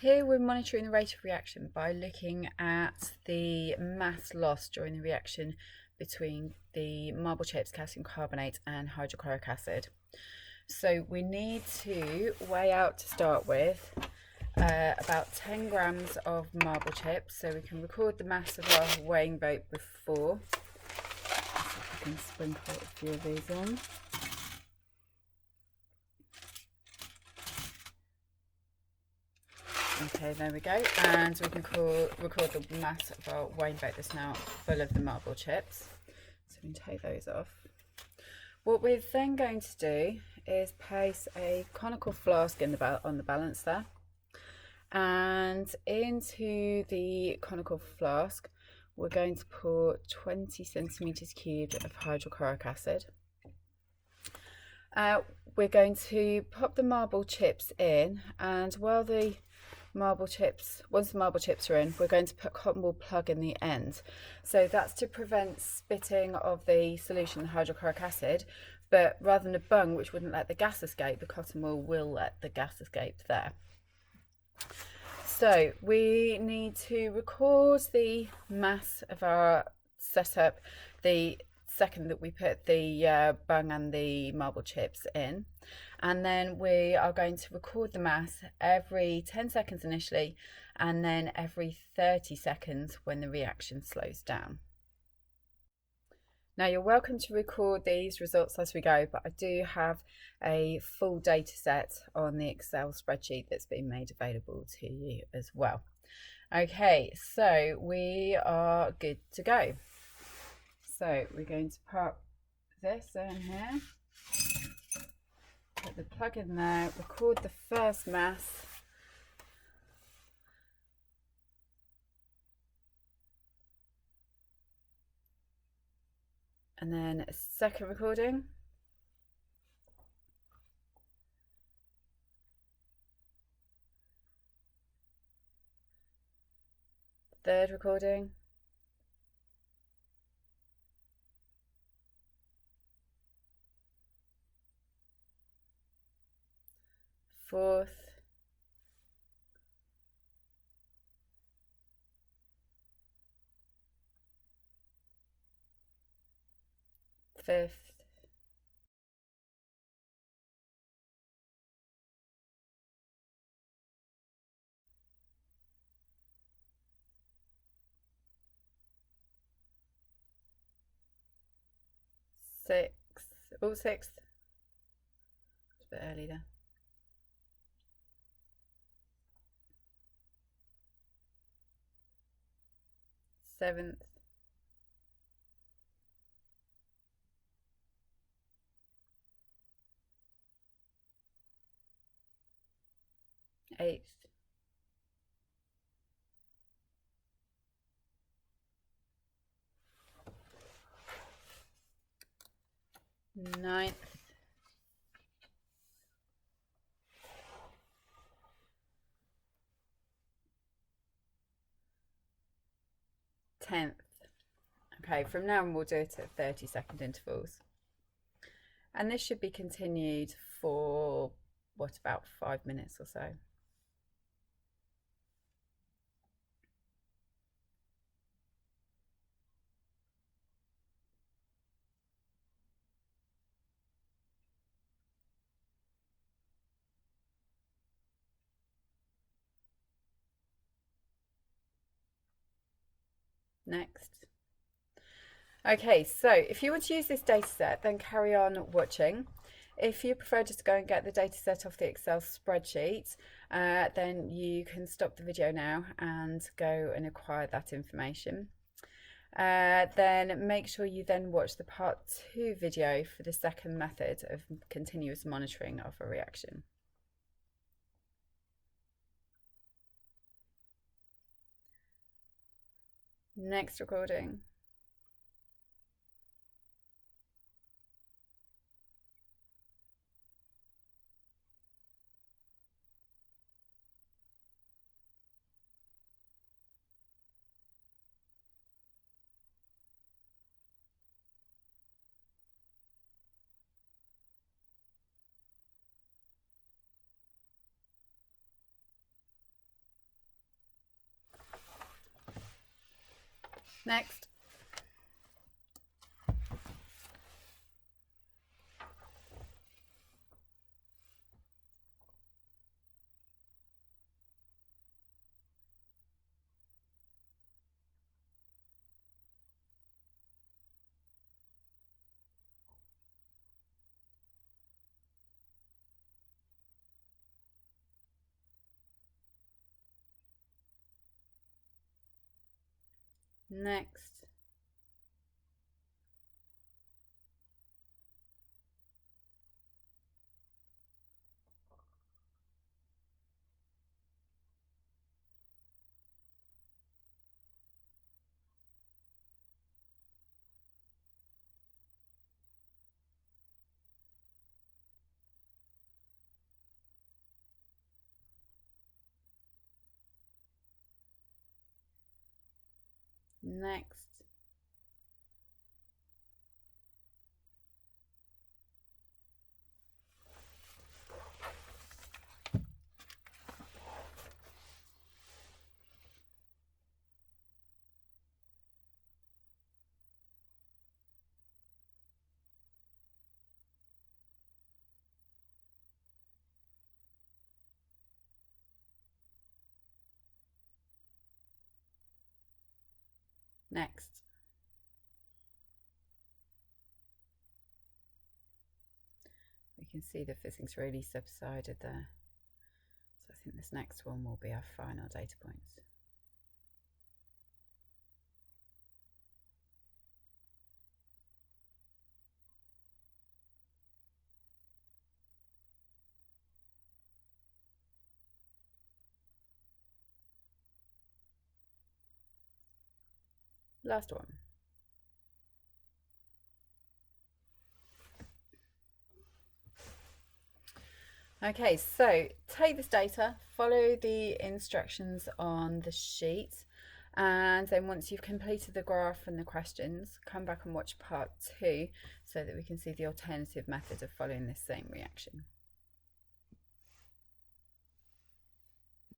Here we're monitoring the rate of reaction by looking at the mass loss during the reaction between the marble chips, calcium carbonate and hydrochloric acid. So we need to weigh out to start with about 10 grams of marble chips, so we can record the mass of our weighing boat before. So we can sprinkle a few of these in. Okay, there we go, and we can record the mass of our weighing boat that's now full of the marble chips. So we can take those off. What we're then going to do is place a conical flask on the balance there, and into the conical flask we're going to pour 20 centimetres cubed of hydrochloric acid. We're going to pop the marble chips in, and once the marble chips are in, we're going to put cotton wool plug in the end. So that's to prevent spitting of the solution, the hydrochloric acid, but rather than a bung which wouldn't let the gas escape, the cotton wool will let the gas escape there. So we need to record the mass of our setup the second that we put the bung and the marble chips in, and then we are going to record the mass every 10 seconds initially, and then every 30 seconds when the reaction slows down. Now you're welcome to record these results as we go, but I do have a full data set on the Excel spreadsheet that's been made available to you as well. Okay, so we are good to go. So we're going to pop this in here, put the plug in there, record the first mass, and then a second recording, third recording, fourth, fifth, sixth, it's a bit early there, seventh, eighth, ninth, 10th. Okay, from now on we'll do it at 30-second intervals. And this should be continued for, what, about 5 minutes or so. Next. Okay, so if you want to use this data set, then carry on watching. If you prefer just to go and get the data set off the Excel spreadsheet, then you can stop the video now and go and acquire that information. Then make sure you then watch the part 2 video for the second method of continuous monitoring of a reaction. Next recording. Next. Next. Next. Next. We can see the fizzing's really subsided there. So I think this next one will be our final data points. Last one. Okay, so take this data, follow the instructions on the sheet, and then once you've completed the graph and the questions, come back and watch part 2 so that we can see the alternative method of following this same reaction.